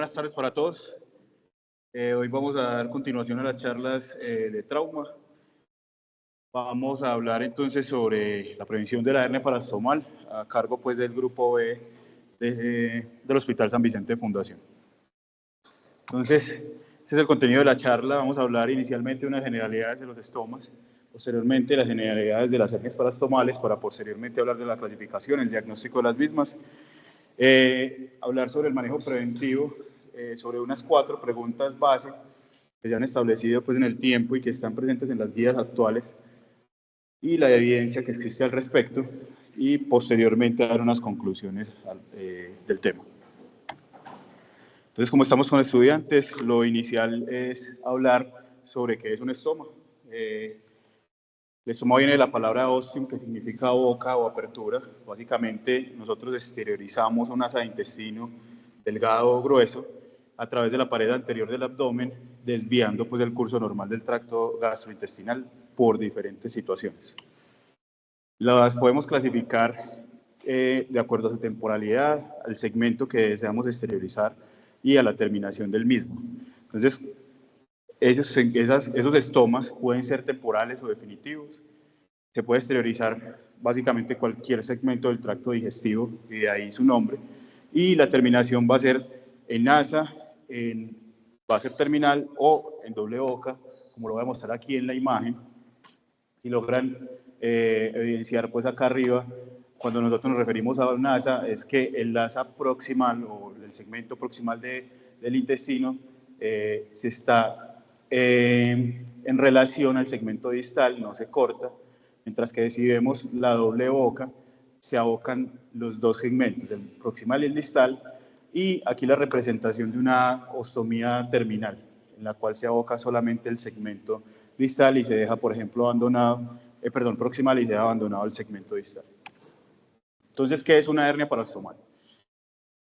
buenas tardes para todos. Hoy vamos a dar continuación a las charlas de trauma. Vamos a hablar entonces sobre la prevención de la hernia parastomal a cargo pues del grupo B del Hospital San Vicente de Fundación. Entonces, este es el contenido de la charla. Vamos a hablar inicialmente de unas generalidades de los estomas, posteriormente las generalidades de las hernias parastomales, para posteriormente hablar de la clasificación, el diagnóstico de las mismas, hablar sobre el manejo preventivo, sobre unas 4 preguntas base que se han establecido pues, en el tiempo y que están presentes en las guías actuales y la evidencia que existe al respecto, y posteriormente dar unas conclusiones del tema. Entonces, como estamos con estudiantes, lo inicial es hablar sobre qué es un estoma. El estoma viene de la palabra ostium, que significa boca o apertura. Básicamente, nosotros exteriorizamos una asa de intestino delgado o grueso a través de la pared anterior del abdomen, desviando pues, el curso normal del tracto gastrointestinal por diferentes situaciones. Las podemos clasificar de acuerdo a su temporalidad, al segmento que deseamos exteriorizar y a la terminación del mismo. Entonces, esos estomas pueden ser temporales o definitivos. Se puede exteriorizar básicamente cualquier segmento del tracto digestivo, y de ahí su nombre, y la terminación va a ser en asa, va a ser terminal o en doble boca, como lo voy a mostrar aquí en la imagen. Si logran evidenciar pues acá arriba, cuando nosotros nos referimos a un asa, es que el asa proximal o el segmento proximal del intestino se está en relación al segmento distal, no se corta, mientras que si vemos la doble boca, se abocan los dos segmentos, el proximal y el distal, y aquí la representación de una ostomía terminal, en la cual se aboca solamente el segmento distal y se deja, por ejemplo, proximal y se deja abandonado el segmento distal. Entonces, ¿qué es una hernia parastomal?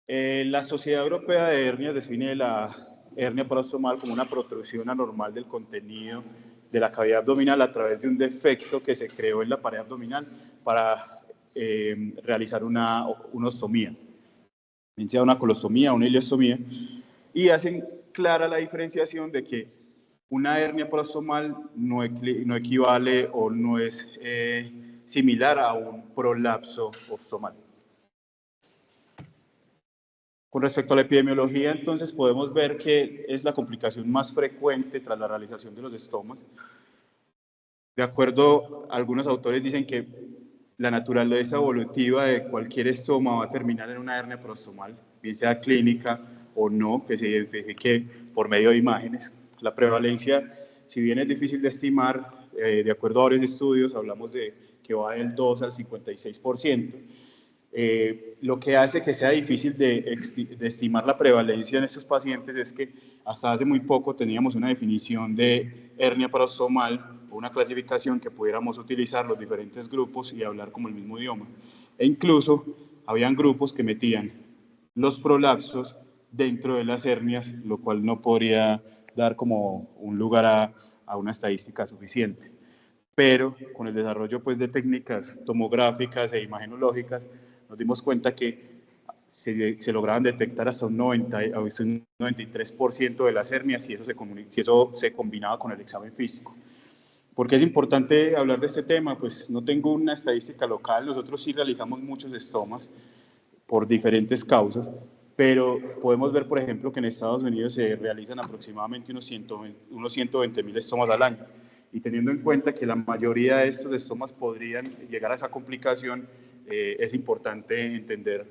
La Sociedad Europea de Hernias define la hernia parastomal como una protrusión anormal del contenido de la cavidad abdominal a través de un defecto que se creó en la pared abdominal para realizar una ostomía, bien sea una colostomía o una ileostomía, y hacen clara la diferenciación de que una hernia parastomal no equivale o no es similar a un prolapso ostomal. Con respecto a la epidemiología, entonces podemos ver que es la complicación más frecuente tras la realización de los estomas. De acuerdo, algunos autores dicen que la naturaleza evolutiva de cualquier estoma va a terminar en una hernia parastomal, bien sea clínica o no, que se identifique por medio de imágenes. La prevalencia, si bien es difícil de estimar, de acuerdo a varios estudios, hablamos de que va del 2 al 56%. Lo que hace que sea difícil de estimar la prevalencia en estos pacientes es que hasta hace muy poco teníamos una definición de hernia parastomal, una clasificación que pudiéramos utilizar los diferentes grupos y hablar como el mismo idioma. E incluso habían grupos que metían los prolapsos dentro de las hernias, lo cual no podría dar como un lugar a una estadística suficiente. Pero con el desarrollo pues, de técnicas tomográficas e imagenológicas, nos dimos cuenta que se lograban detectar hasta un 93% de las hernias si eso se combinaba con el examen físico. ¿Por qué es importante hablar de este tema? Pues no tengo una estadística local, nosotros sí realizamos muchos estomas por diferentes causas, pero podemos ver, por ejemplo, que en Estados Unidos se realizan aproximadamente unos 120.000 estomas al año. Y teniendo en cuenta que la mayoría de estos estomas podrían llegar a esa complicación, es importante entender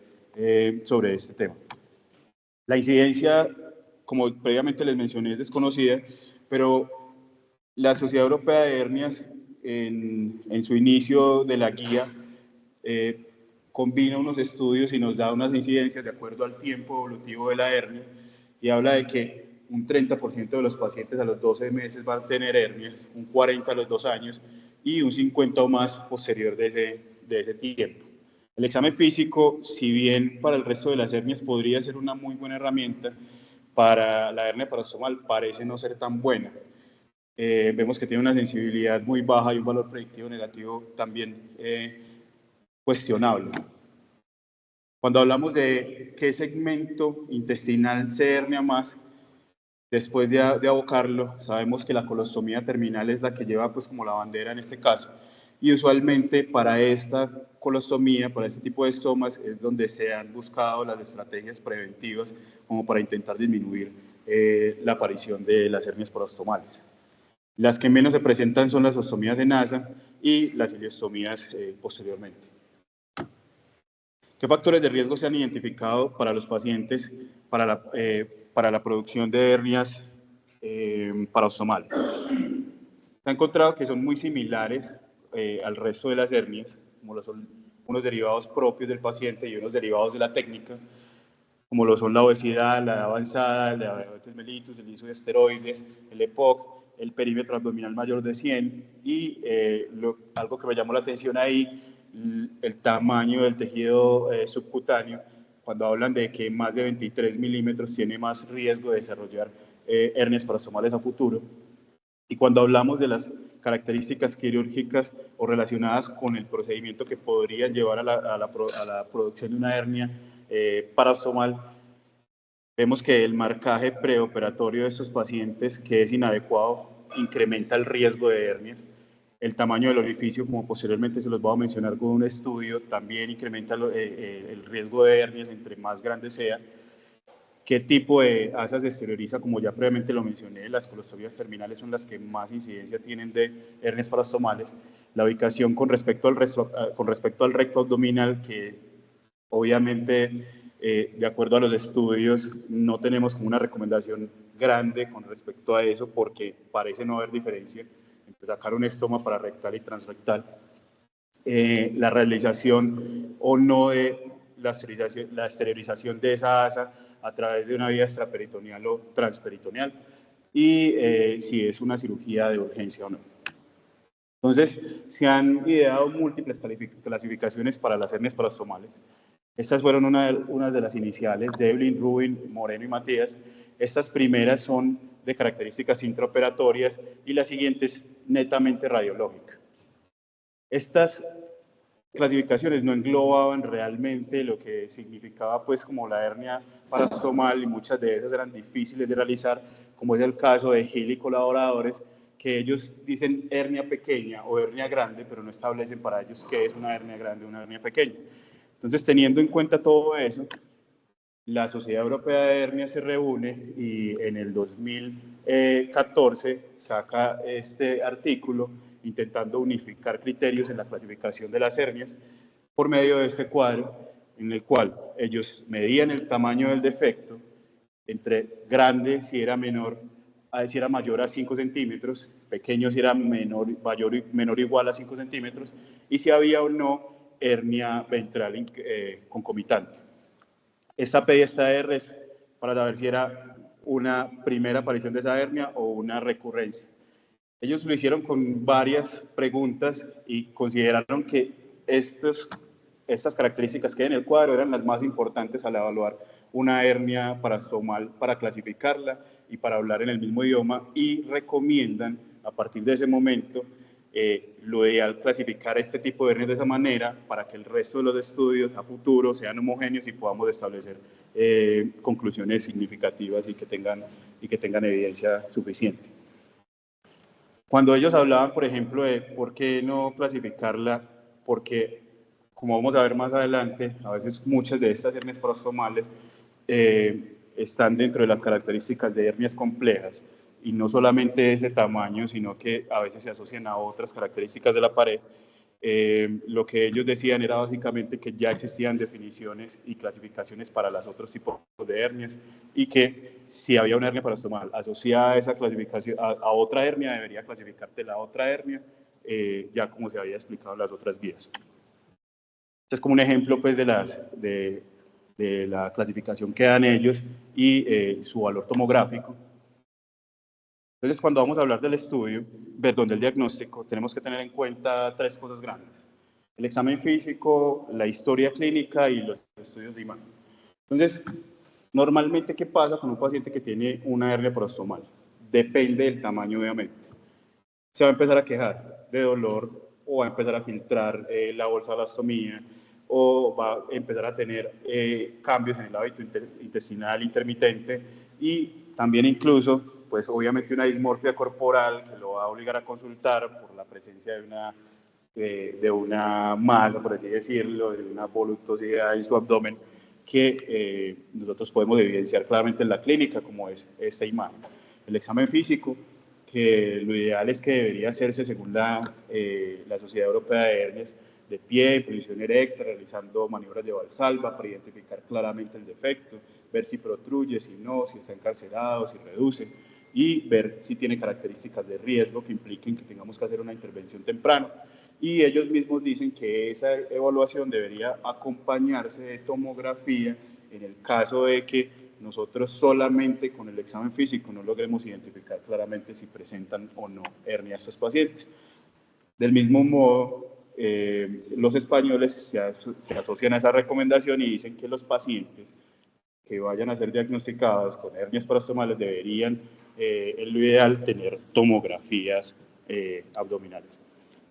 sobre este tema. La incidencia, como previamente les mencioné, es desconocida, pero la Sociedad Europea de Hernias, en su inicio de la guía, combina unos estudios y nos da unas incidencias de acuerdo al tiempo evolutivo de la hernia, y habla de que un 30% de los pacientes a los 12 meses van a tener hernias, un 40% a los 2 años y un 50% o más posterior de ese tiempo. El examen físico, si bien para el resto de las hernias podría ser una muy buena herramienta, para la hernia parastomal parece no ser tan buena. Vemos que tiene una sensibilidad muy baja y un valor predictivo negativo también cuestionable. Cuando hablamos de qué segmento intestinal se hernia más, después de abocarlo, sabemos que la colostomía terminal es la que lleva pues como la bandera en este caso. Y usualmente para esta colostomía, para este tipo de estomas, es donde se han buscado las estrategias preventivas como para intentar disminuir la aparición de las hernias parostomales. Las que menos se presentan son las ostomías de Nasa y las ileostomías posteriormente. ¿Qué factores de riesgo se han identificado para los pacientes para la producción de hernias parostomales? Se ha encontrado que son muy similares al resto de las hernias, como lo son unos derivados propios del paciente y unos derivados de la técnica, como lo son la obesidad, la edad avanzada, la diabetes mellitus, el uso de esteroides, el EPOC, el perímetro abdominal mayor de 100 y algo que me llamó la atención ahí, el tamaño del tejido subcutáneo, cuando hablan de que más de 23 milímetros tiene más riesgo de desarrollar hernias parostomales a futuro. Y cuando hablamos de las características quirúrgicas o relacionadas con el procedimiento que podrían llevar a la producción de una hernia parostomal, vemos que el marcaje preoperatorio de estos pacientes, que es inadecuado, incrementa el riesgo de hernias. El tamaño del orificio, como posteriormente se los voy a mencionar con un estudio, también incrementa el riesgo de hernias entre más grande sea. ¿Qué tipo de asa se exterioriza? Como ya previamente lo mencioné, las colostomías terminales son las que más incidencia tienen de hernias parostomales. La ubicación con respecto al recto abdominal, que obviamente, de acuerdo a los estudios, no tenemos como una recomendación grande con respecto a eso, porque parece no haber diferencia entre sacar un estoma para rectal y transrectal. La realización o no de la esterilización de esa asa a través de una vía extraperitoneal o transperitoneal y si es una cirugía de urgencia o no. Entonces, se han ideado múltiples clasificaciones para las hernias parostomales. Estas fueron una de las iniciales, Devlin, Rubin, Moreno y Matías. Estas primeras son de características intraoperatorias y las siguientes netamente radiológicas. Estas clasificaciones no englobaban realmente lo que significaba pues como la hernia parostomal y muchas de esas eran difíciles de realizar, como es el caso de Gil y colaboradores, que ellos dicen hernia pequeña o hernia grande, pero no establecen para ellos qué es una hernia grande o una hernia pequeña. Entonces, teniendo en cuenta todo eso, la Sociedad Europea de Hernia se reúne y en el 2014 saca este artículo intentando unificar criterios en la clasificación de las hernias por medio de este cuadro en el cual ellos medían el tamaño del defecto entre grande si era mayor a 5 centímetros, pequeño si era menor o igual a 5 centímetros y si había o no hernia ventral concomitante. Esta P y esta R es para saber si era una primera aparición de esa hernia o una recurrencia. Ellos lo hicieron con varias preguntas y consideraron que estas características que hay en el cuadro eran las más importantes al evaluar una hernia parostomal para clasificarla y para hablar en el mismo idioma y recomiendan a partir de ese momento lo ideal clasificar este tipo de hernias de esa manera para que el resto de los estudios a futuro sean homogéneos y podamos establecer conclusiones significativas y que tengan evidencia suficiente. Cuando ellos hablaban, por ejemplo, de por qué no clasificarla, porque, como vamos a ver más adelante, a veces muchas de estas hernias parostomales están dentro de las características de hernias complejas, y no solamente ese tamaño, sino que a veces se asocian a otras características de la pared. Lo que ellos decían era básicamente que ya existían definiciones y clasificaciones para los otros tipos de hernias y que si había una hernia parostomal asociada a esa clasificación, a otra hernia, debería clasificarte la otra hernia, ya como se había explicado en las otras guías. Este es como un ejemplo pues, de la clasificación que dan ellos y su valor tomográfico. Entonces, cuando vamos a hablar del estudio, del diagnóstico, tenemos que tener en cuenta tres cosas grandes. El examen físico, la historia clínica y los estudios de imagen. Entonces, normalmente, ¿qué pasa con un paciente que tiene una hernia parostomal? Depende del tamaño, obviamente. Se va a empezar a quejar de dolor o va a empezar a filtrar la bolsa de la ostomía o va a empezar a tener cambios en el hábito intestinal intermitente y también incluso, pues obviamente una dismorfia corporal que lo va a obligar a consultar por la presencia de una masa, por así decirlo, de una voluptuosidad en su abdomen que nosotros podemos evidenciar claramente en la clínica, como es esta imagen. El examen físico, que lo ideal es que debería hacerse según la Sociedad Europea de Hernias, de pie, en posición erecta, realizando maniobras de Valsalva para identificar claramente el defecto, ver si protruye, si no, si está encarcelado, si reduce, y ver si tiene características de riesgo que impliquen que tengamos que hacer una intervención temprana. Y ellos mismos dicen que esa evaluación debería acompañarse de tomografía en el caso de que nosotros solamente con el examen físico no logremos identificar claramente si presentan o no hernia a estos pacientes. Del mismo modo, los españoles se asocian a esa recomendación y dicen que los pacientes que vayan a ser diagnosticados con hernias parastomales deberían, en lo ideal, tener tomografías abdominales.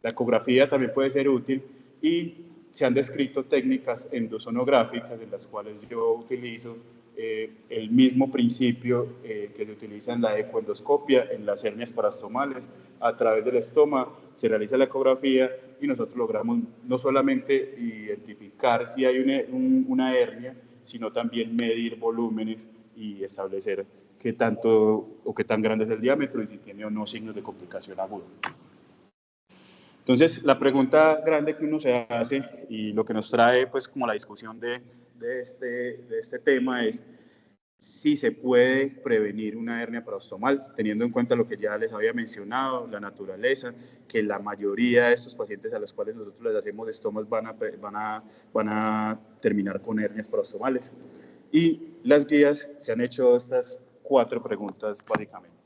La ecografía también puede ser útil y se han descrito técnicas endosonográficas en las cuales yo utilizo el mismo principio que se utiliza en la ecoendoscopia, en las hernias parastomales. A través del estómago se realiza la ecografía y nosotros logramos no solamente identificar si hay una hernia, sino también medir volúmenes y establecer qué tanto o qué tan grande es el diámetro y si tiene o no signos de complicación aguda. Entonces, la pregunta grande que uno se hace y lo que nos trae pues como la discusión de este tema es si se puede prevenir una hernia parostomal, teniendo en cuenta lo que ya les había mencionado, la naturaleza, que la mayoría de estos pacientes a los cuales nosotros les hacemos estomas van a terminar con hernias parostomales. Y las guías se han hecho estas 4 preguntas básicamente.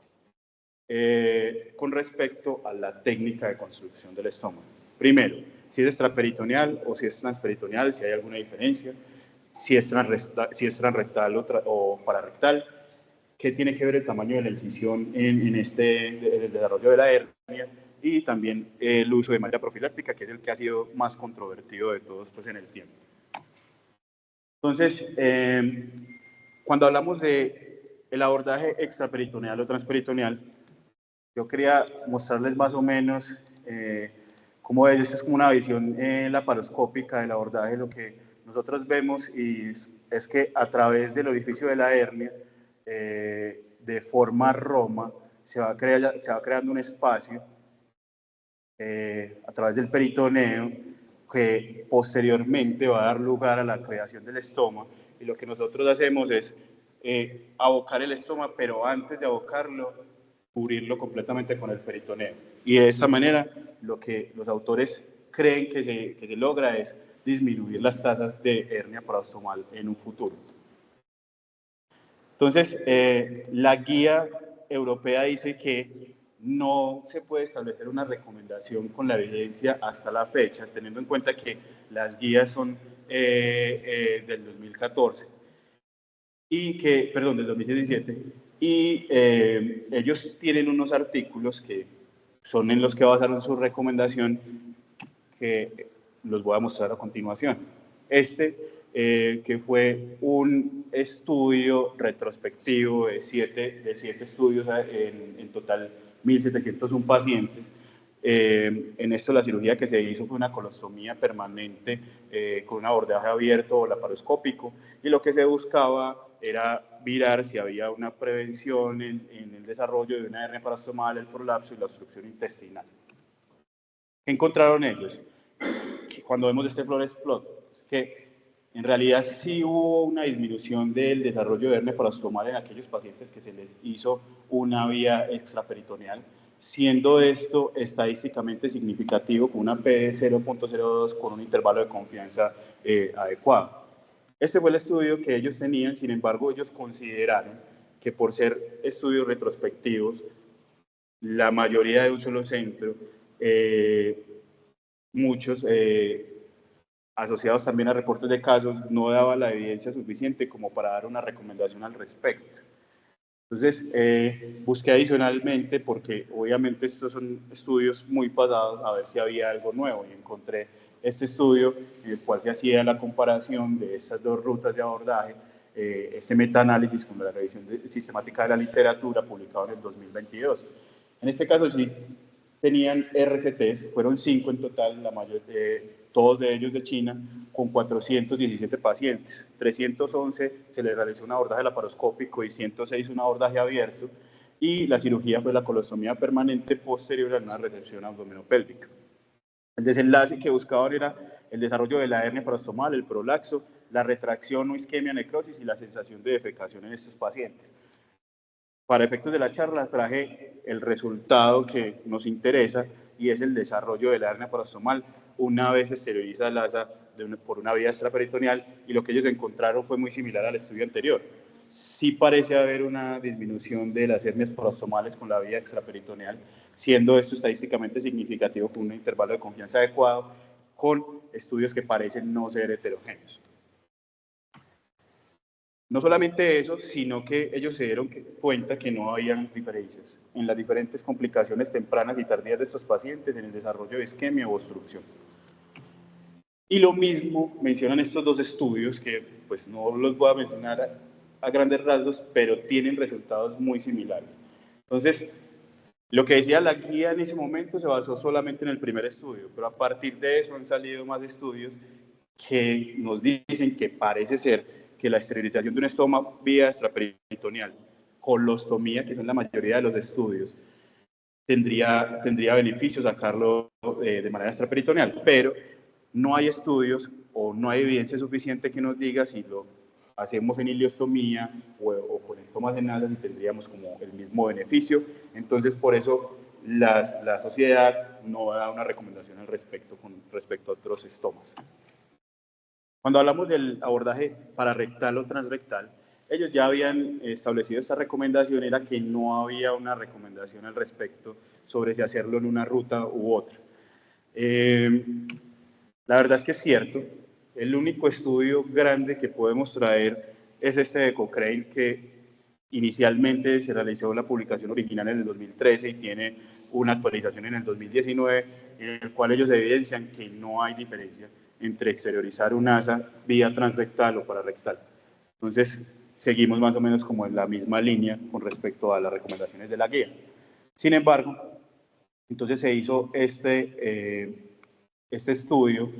Con respecto a la técnica de construcción del estómago. Primero, si es extraperitoneal o si es transperitoneal, si hay alguna diferencia, si es transrectal o pararectal, qué tiene que ver el tamaño de la incisión en el desarrollo de la hernia y también el uso de malla profiláctica, que es el que ha sido más controvertido de todos pues, en el tiempo. Entonces, cuando hablamos del abordaje extraperitoneal o transperitoneal, yo quería mostrarles más o menos cómo es. Esta es como una visión laparoscópica del abordaje. Lo que nosotros vemos y es que a través del orificio de la hernia, de forma roma, se va creando un espacio a través del peritoneo que posteriormente va a dar lugar a la creación del estoma. Y lo que nosotros hacemos es abocar el estoma, pero antes de abocarlo, cubrirlo completamente con el peritoneo. Y de esta manera, lo que los autores creen que se logra es disminuir las tasas de hernia parostomal en un futuro. Entonces, la guía europea dice que no se puede establecer una recomendación con la evidencia hasta la fecha, teniendo en cuenta que las guías son del 2014 y que, perdón, del 2017, y ellos tienen unos artículos que son en los que basaron su recomendación, que los voy a mostrar a continuación. Que fue un estudio retrospectivo de siete estudios, en total 1.701 pacientes. En esto la cirugía que se hizo fue una colostomía permanente con un abordaje abierto o laparoscópico, y lo que se buscaba era mirar si había una prevención en el desarrollo de una hernia parostomal, el prolapso y la obstrucción intestinal. ¿Qué encontraron ellos? Cuando vemos este Flores plot, es que en realidad sí hubo una disminución del desarrollo de hernia parostomal en aquellos pacientes que se les hizo una vía extraperitoneal, siendo esto estadísticamente significativo con una P de 0.02 con un intervalo de confianza adecuado. Este fue el estudio que ellos tenían. Sin embargo, ellos consideraron que por ser estudios retrospectivos, la mayoría de un solo centro, muchos asociados también a reportes de casos, no daba la evidencia suficiente como para dar una recomendación al respecto. Entonces, busqué adicionalmente, porque obviamente estos son estudios muy pasados, a ver si había algo nuevo, y encontré este estudio en el cual se hacía la comparación de estas dos rutas de abordaje, este metaanálisis con la revisión sistemática de la literatura publicado en el 2022. En este caso sí tenían RCTs, fueron 5 en total, todos de ellos de China, con 417 pacientes. 311 se les realizó un abordaje laparoscópico y 106 un abordaje abierto, y la cirugía fue la colostomía permanente posterior a una resección abdominopélvica. El desenlace que buscaban era el desarrollo de la hernia parostomal, el prolaxo, la retracción o isquemia, necrosis y la sensación de defecación en estos pacientes. Para efectos de la charla traje el resultado que nos interesa, y es el desarrollo de la hernia parostomal una vez exterioriza el asa por una vía extraperitoneal, y lo que ellos encontraron fue muy similar al estudio anterior. Sí parece haber una disminución de las hernias parostomales con la vía extraperitoneal, siendo esto estadísticamente significativo con un intervalo de confianza adecuado, con estudios que parecen no ser heterogéneos. No solamente eso, sino que ellos se dieron cuenta que no habían diferencias en las diferentes complicaciones tempranas y tardías de estos pacientes en el desarrollo de isquemia o obstrucción. Y lo mismo mencionan estos dos estudios, que pues no los voy a mencionar a grandes rasgos, pero tienen resultados muy similares. Entonces, lo que decía la guía en ese momento se basó solamente en el primer estudio, pero a partir de eso han salido más estudios que nos dicen que parece ser que la esterilización de un estoma vía extraperitoneal, colostomía, que son la mayoría de los estudios, tendría beneficios sacarlo de manera extraperitoneal, pero no hay estudios o no hay evidencia suficiente que nos diga si lo hacemos en ileostomía o con estomas en asas y tendríamos como el mismo beneficio. Entonces, por eso la sociedad no da una recomendación al respecto con respecto a otros estomas. Cuando hablamos del abordaje pararectal o transrectal, ellos ya habían establecido esta recomendación, era que no había una recomendación al respecto sobre si hacerlo en una ruta u otra. La verdad es que es cierto, el único estudio grande que podemos traer es este de Cochrane, que inicialmente se realizó la publicación original en el 2013 y tiene una actualización en el 2019, en el cual ellos evidencian que no hay diferencia entre exteriorizar un asa vía transrectal o pararectal. Entonces, seguimos más o menos como en la misma línea con respecto a las recomendaciones de la guía. Sin embargo, entonces se hizo este estudio,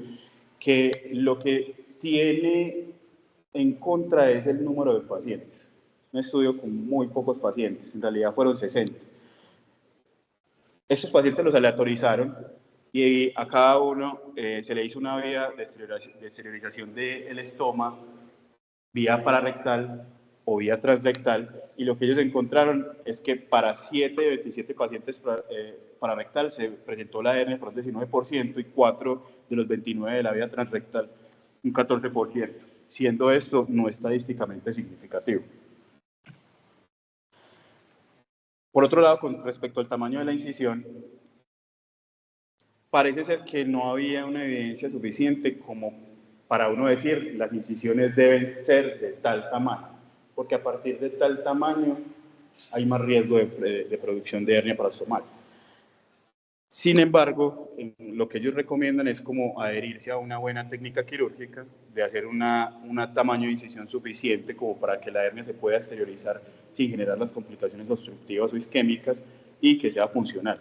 que lo que tiene en contra es el número de pacientes. Un estudio con muy pocos pacientes, en realidad fueron 60. Estos pacientes los aleatorizaron y a cada uno se le hizo una vía de esterilización del estoma, vía pararectal o vía transrectal, y lo que ellos encontraron es que para 7 de 27 pacientes pararectal se presentó la hernia por un 19% y 4 de los 29 de la vía transrectal un 14%, siendo esto no estadísticamente significativo. Por otro lado, con respecto al tamaño de la incisión, parece ser que no había una evidencia suficiente como para uno decir las incisiones deben ser de tal tamaño, porque a partir de tal tamaño hay más riesgo de producción de hernia parostomal. Sin embargo, lo que ellos recomiendan es como adherirse a una buena técnica quirúrgica, de hacer un tamaño de incisión suficiente como para que la hernia se pueda exteriorizar sin generar las complicaciones obstructivas o isquémicas y que sea funcional.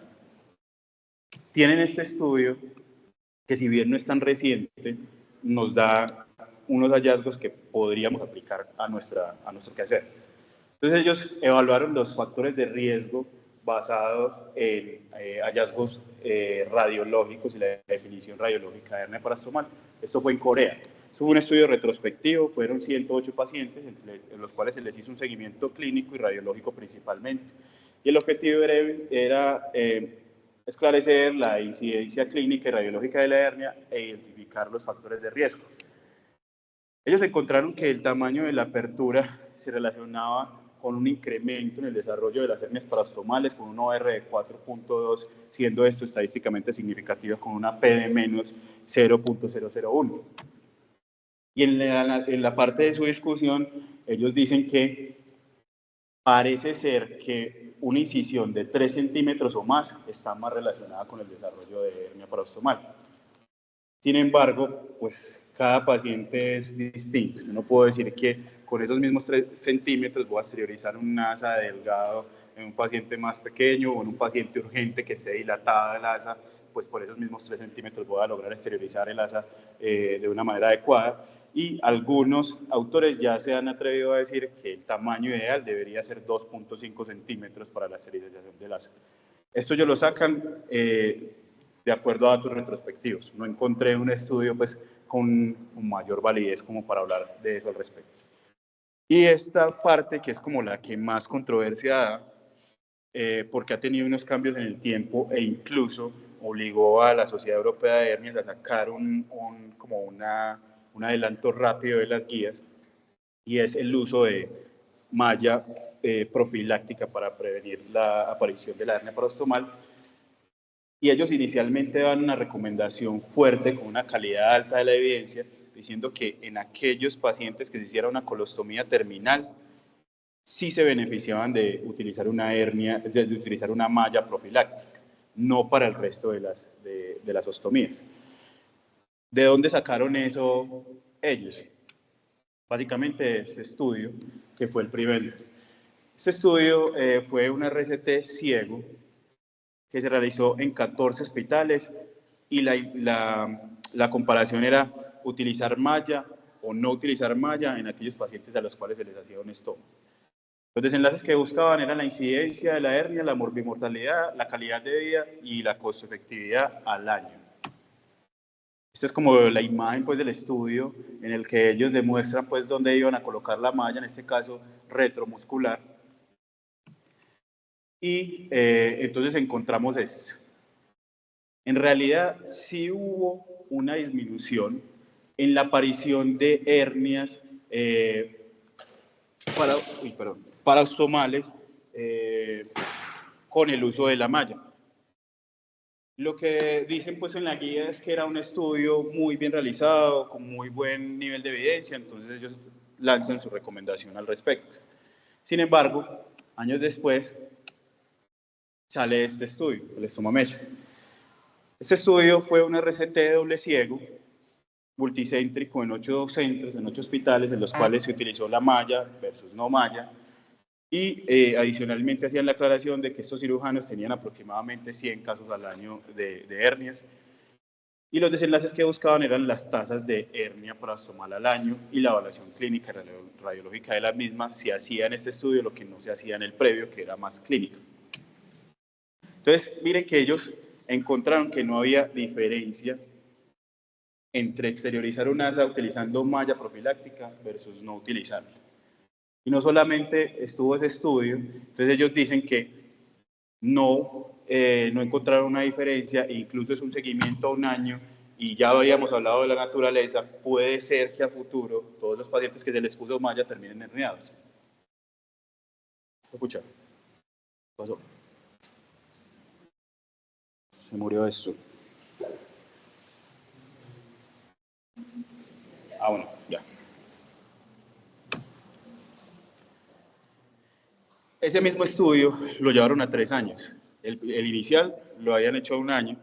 Tienen este estudio que, si bien no es tan reciente, nos da unos hallazgos que podríamos aplicar a nuestro quehacer. Entonces ellos evaluaron los factores de riesgo basados en hallazgos radiológicos y la definición radiológica de hernia parostomal. Esto fue en Corea. Esto fue un estudio retrospectivo, fueron 108 pacientes en los cuales se les hizo un seguimiento clínico y radiológico principalmente. Y el objetivo era esclarecer la incidencia clínica y radiológica de la hernia e identificar los factores de riesgo. Ellos encontraron que el tamaño de la apertura se relacionaba con un incremento en el desarrollo de las hernias parastomales, con un OR de 4.2, siendo esto estadísticamente significativo con una P de menos 0.001. Y en la parte de su discusión, ellos dicen que parece ser que una incisión de 3 centímetros o más está más relacionada con el desarrollo de hernia parostomal. Sin embargo, pues cada paciente es distinto. Yo no puedo decir que con esos mismos 3 centímetros voy a exteriorizar un asa delgado en un paciente más pequeño o en un paciente urgente que esté dilatada el asa, pues por esos mismos 3 centímetros voy a lograr exteriorizar el asa de una manera adecuada. Y algunos autores ya se han atrevido a decir que el tamaño ideal debería ser 2.5 centímetros para la esterilización del asa. Esto ellos lo sacan de acuerdo a datos retrospectivos. No encontré un estudio pues, con mayor validez como para hablar de eso al respecto. Y esta parte, que es como la que más controversia da, porque ha tenido unos cambios en el tiempo e incluso obligó a la Sociedad Europea de Hernias a sacar como un adelanto rápido de las guías, y es el uso de malla profiláctica para prevenir la aparición de la hernia parostomal. Y ellos inicialmente dan una recomendación fuerte con una calidad alta de la evidencia, diciendo que en aquellos pacientes que se hiciera una colostomía terminal, sí se beneficiaban de utilizar una hernia, de utilizar una malla profiláctica, no para el resto de las ostomías. ¿De dónde sacaron eso ellos? Básicamente este estudio, que fue el primero. Este estudio fue un RCT ciego que se realizó en 14 hospitales y la comparación era utilizar malla o no utilizar malla en aquellos pacientes a los cuales se les hacía un stoma. Los desenlaces que buscaban eran la incidencia de la hernia, la morbimortalidad, la calidad de vida y la costo-efectividad al año. Esta es como la imagen pues, del estudio en el que ellos demuestran pues, dónde iban a colocar la malla, en este caso retromuscular. Y entonces encontramos esto. En realidad sí hubo una disminución en la aparición de hernias parastomales con el uso de la malla. Lo que dicen pues en la guía es que era un estudio muy bien realizado, con muy buen nivel de evidencia, entonces ellos lanzan su recomendación al respecto. Sin embargo, años después sale este estudio, el Stoma-Mesh. Este estudio fue un RCT doble ciego, multicéntrico en 8 centros, en 8 hospitales, en los cuales se utilizó la malla versus no malla, y adicionalmente hacían la aclaración de que estos cirujanos tenían aproximadamente 100 casos al año de hernias, y los desenlaces que buscaban eran las tasas de hernia parostomal al año y la evaluación clínica radiológica de la misma, se hacía en este estudio lo que no se hacía en el previo, que era más clínico. Entonces, miren que ellos encontraron que no había diferencia entre exteriorizar un asa utilizando malla profiláctica versus no utilizarla. Y no solamente estuvo ese estudio, entonces ellos dicen que no encontraron una diferencia, e incluso es un seguimiento a un año, y ya habíamos hablado de la naturaleza, puede ser que a futuro todos los pacientes que se les puso malla terminen herniados. Escucha, ¿qué pasó? Se murió esto. Ah, bueno, ya. Ese mismo estudio lo llevaron a 3 años. El inicial lo habían hecho a 1 año.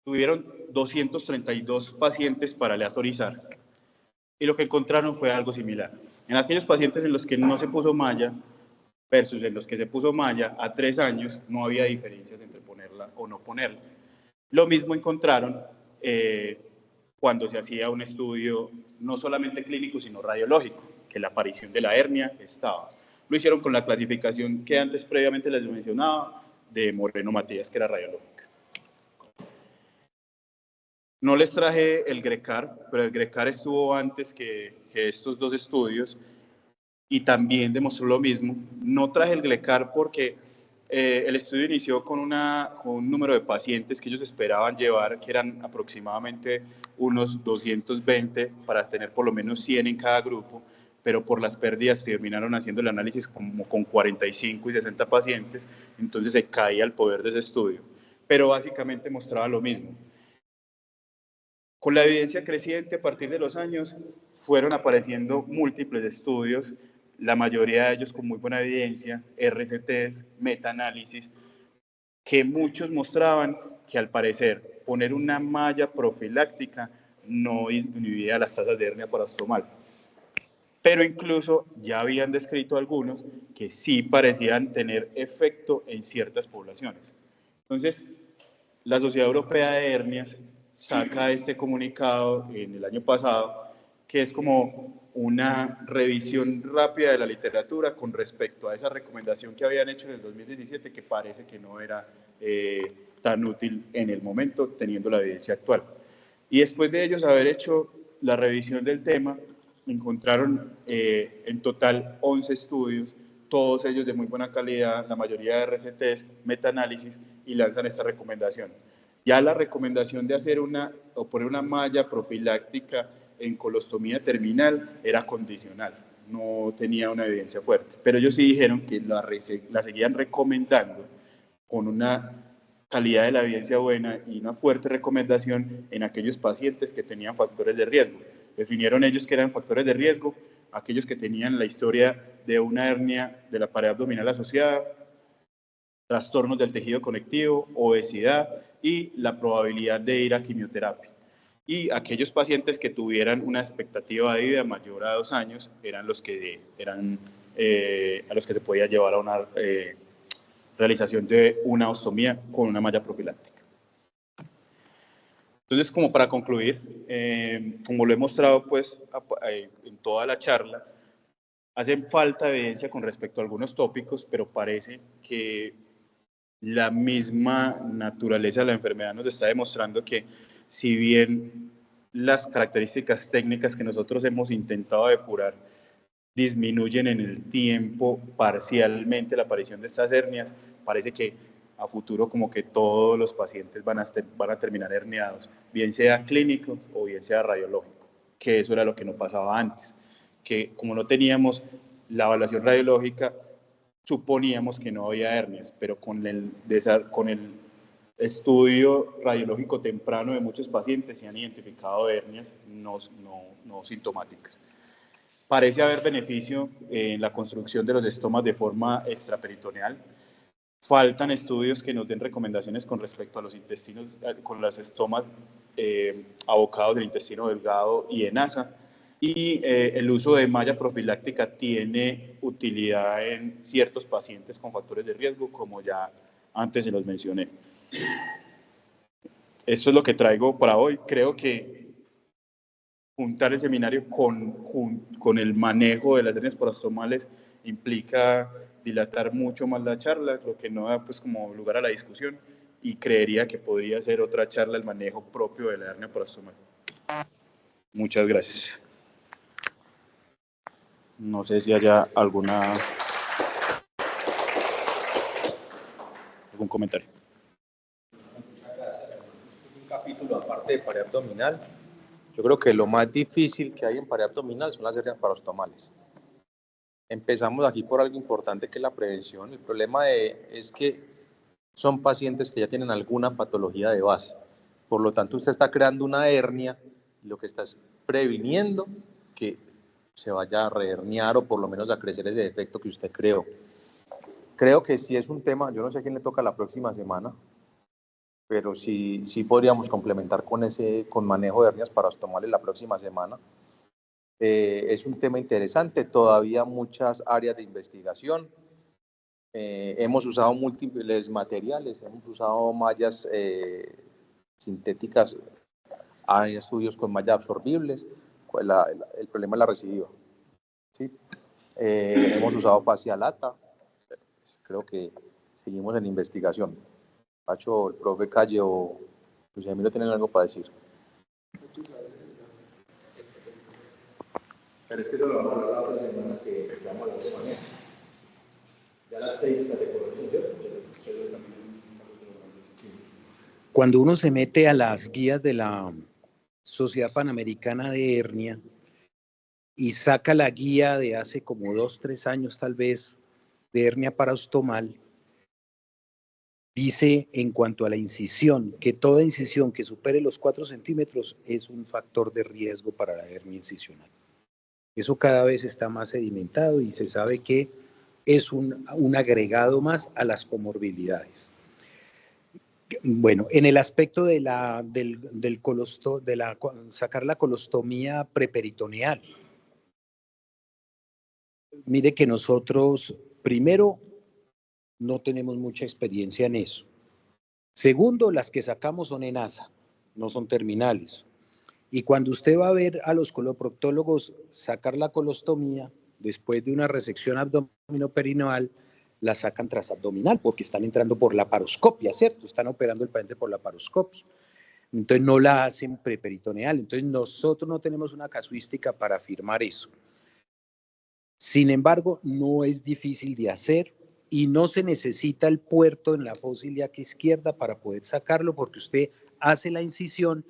Tuvieron 232 pacientes para aleatorizar y lo que encontraron fue algo similar. En aquellos pacientes en los que no se puso malla versus en los que se puso malla, a 3 años no había diferencias entre ponerla o no ponerla. Lo mismo encontraron cuando se hacía un estudio no solamente clínico, sino radiológico, que la aparición de la hernia estaba. Lo hicieron con la clasificación que antes previamente les mencionaba, de Moreno Matías, que era radiológica. No les traje el GRECAR, pero el GRECAR estuvo antes que estos 2 estudios y también demostró lo mismo. No traje el GRECAR porque el estudio inició con un número de pacientes que ellos esperaban llevar, que eran aproximadamente unos 220 para tener por lo menos 100 en cada grupo, pero por las pérdidas terminaron haciendo el análisis como con 45 y 60 pacientes, entonces se caía el poder de ese estudio. Pero básicamente mostraba lo mismo. Con la evidencia creciente a partir de los años, fueron apareciendo múltiples estudios, la mayoría de ellos con muy buena evidencia, RCTs, metaanálisis, que muchos mostraban que al parecer poner una malla profiláctica no disminuía las tasas de hernia parastomal. Pero incluso ya habían descrito algunos que sí parecían tener efecto en ciertas poblaciones. Entonces, la Sociedad Europea de Hernias saca este comunicado en el año pasado, que es como una revisión rápida de la literatura con respecto a esa recomendación que habían hecho en el 2017, que parece que no era tan útil en el momento, teniendo la evidencia actual. Y después de ellos haber hecho la revisión del tema, encontraron en total 11 estudios, todos ellos de muy buena calidad, la mayoría de RCTs, metaanálisis, y lanzan esta recomendación. Ya la recomendación de hacer o poner una malla profiláctica en colostomía terminal era condicional, no tenía una evidencia fuerte, pero ellos sí dijeron que la seguían recomendando con una calidad de la evidencia buena y una fuerte recomendación en aquellos pacientes que tenían factores de riesgo. Definieron ellos que eran factores de riesgo aquellos que tenían la historia de una hernia de la pared abdominal asociada, trastornos del tejido conectivo, obesidad y la probabilidad de ir a quimioterapia. Y aquellos pacientes que tuvieran una expectativa de vida mayor a 2 años eran los que a los que se podía llevar a una realización de una ostomía con una malla profiláctica. Entonces, como para concluir, como lo he mostrado pues en toda la charla, hace falta evidencia con respecto a algunos tópicos, pero parece que la misma naturaleza de la enfermedad nos está demostrando que, si bien las características técnicas que nosotros hemos intentado depurar disminuyen en el tiempo parcialmente la aparición de estas hernias, parece que a futuro como que todos los pacientes van a terminar herniados, bien sea clínico o bien sea radiológico, que eso era lo que no pasaba antes, que como no teníamos la evaluación radiológica, suponíamos que no había hernias, pero con el estudio radiológico temprano de muchos pacientes se han identificado hernias no sintomáticas. Parece haber beneficio en la construcción de los estomas de forma extraperitoneal. Faltan estudios que nos den recomendaciones con respecto a los intestinos, con las estomas abocados del intestino delgado y de NASA. Y el uso de malla profiláctica tiene utilidad en ciertos pacientes con factores de riesgo, como ya antes se los mencioné. Esto es lo que traigo para hoy. Creo que juntar el seminario con el manejo de las hernias parastomales implica dilatar mucho más la charla, lo que no da pues como lugar a la discusión, y creería que podría ser otra charla el manejo propio de la hernia parastomal. Muchas gracias. No sé si haya algún comentario. Muchas gracias. Un capítulo aparte de pared abdominal. Yo creo que lo más difícil que hay en pared abdominal son las hernias parastomales. Empezamos aquí por algo importante que es la prevención. El problema es que son pacientes que ya tienen alguna patología de base. Por lo tanto, usted está creando una hernia y lo que está es previniendo que se vaya a reherniar o por lo menos a crecer ese defecto que usted creó. Creo que sí es un tema, yo no sé a quién le toca la próxima semana, pero sí podríamos complementar con manejo de hernias parastomales la próxima semana. Es un tema interesante, todavía muchas áreas de investigación. Hemos usado múltiples materiales, hemos usado mallas sintéticas, hay estudios con mallas absorbibles, el problema es la recidiva. ¿Sí? Hemos usado fascia lata, creo que seguimos en investigación. Pacho, el profe Calle o Luis Emilio tienen algo para decir. Pero es que eso lo vamos a hablar la otra semana que vamos a hablar de manejo. Ya las técnicas de corrección. Cuando uno se mete a las guías de la Sociedad Panamericana de Hernia y saca la guía de hace como 2, 3 años tal vez de hernia parastomal, dice en cuanto a la incisión, que toda incisión que supere los 4 centímetros es un factor de riesgo para la hernia incisional. Eso cada vez está más sedimentado y se sabe que es un agregado más a las comorbilidades. Bueno, en el aspecto de sacar la colostomía preperitoneal, mire que nosotros, primero, no tenemos mucha experiencia en eso. Segundo, las que sacamos son en ASA, no son terminales. Y cuando usted va a ver a los coloproctólogos sacar la colostomía, después de una resección abdominoperineal, la sacan transabdominal porque están entrando por la paroscopia, ¿cierto? Están operando el paciente por la paroscopia. Entonces no la hacen preperitoneal. Entonces nosotros no tenemos una casuística para afirmar eso. Sin embargo, no es difícil de hacer y no se necesita el puerto en la fosa ilíaca izquierda para poder sacarlo porque usted hace la incisión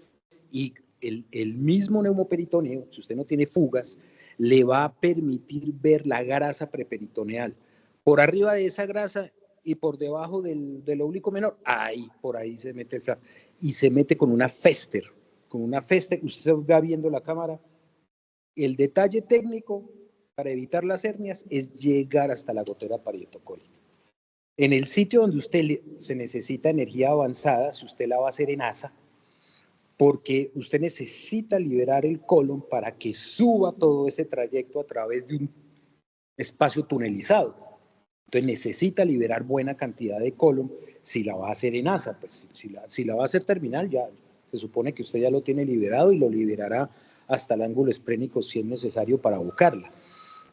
y el mismo neumoperitoneo, si usted no tiene fugas, le va a permitir ver la grasa preperitoneal. Por arriba de esa grasa y por debajo del oblicuo menor, ahí, por ahí se mete el flap. Y se mete con una Fester. Con una Fester, usted va viendo la cámara. El detalle técnico para evitar las hernias es llegar hasta la gotera parietocólica. En el sitio donde usted se necesita energía avanzada, si usted la va a hacer en ASA, porque usted necesita liberar el colon para que suba todo ese trayecto a través de un espacio tunelizado. Entonces necesita liberar buena cantidad de colon si la va a hacer en ASA. Pues si la va a hacer terminal, ya se supone que usted ya lo tiene liberado y lo liberará hasta el ángulo esplénico si es necesario para buscarla.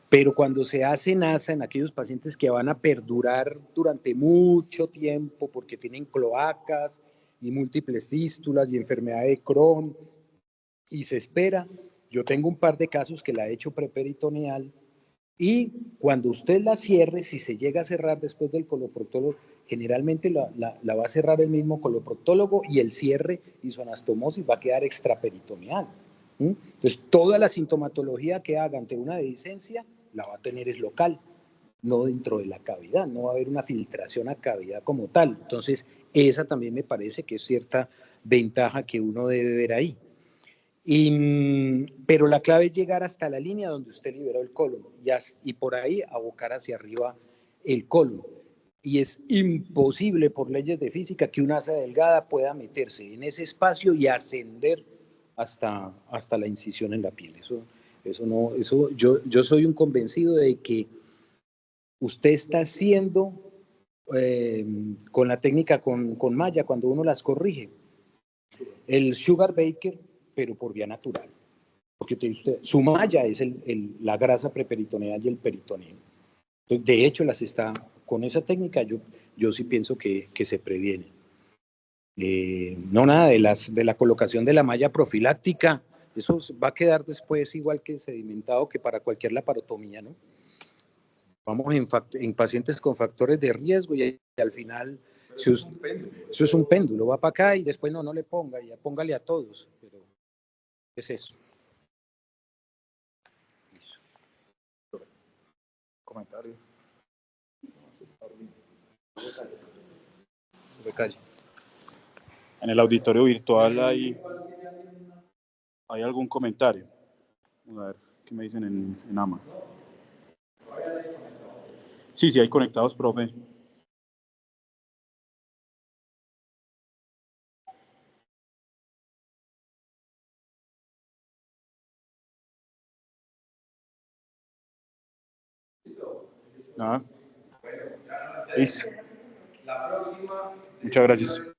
Pero cuando se hace en ASA, en aquellos pacientes que van a perdurar durante mucho tiempo porque tienen cloacas y múltiples fístulas y enfermedad de Crohn, y se espera, yo tengo un par de casos que la he hecho preperitoneal, y cuando usted la cierre, si se llega a cerrar después del coloproctólogo, generalmente la va a cerrar el mismo coloproctólogo y el cierre isoanastomosis va a quedar extraperitoneal. Entonces, toda la sintomatología que haga ante una dehiscencia la va a tener es local, no dentro de la cavidad, no va a haber una filtración a cavidad como tal. Entonces, esa también me parece que es cierta ventaja que uno debe ver ahí. Pero la clave es llegar hasta la línea donde usted liberó el colon y por ahí abocar hacia arriba el colon. Y es imposible por leyes de física que una asa delgada pueda meterse en ese espacio y ascender hasta la incisión en la piel. Yo soy un convencido de que usted está haciendo con la técnica con malla, cuando uno las corrige, el sugar baker, pero por vía natural. Porque su malla es la grasa preperitoneal y el peritoneo. Entonces, de hecho, con esa técnica yo sí pienso que se previene. No nada de la colocación de la malla profiláctica, eso va a quedar después igual que sedimentado que para cualquier laparotomía, ¿no? Vamos en pacientes con factores de riesgo y al final eso es un péndulo, va para acá y después no le ponga, ya póngale a todos, pero es eso. Comentario. En el auditorio virtual hay algún comentario. A ver, ¿qué me dicen en AMA? Sí, hay conectados, profe. Nada. Listo. Muchas gracias.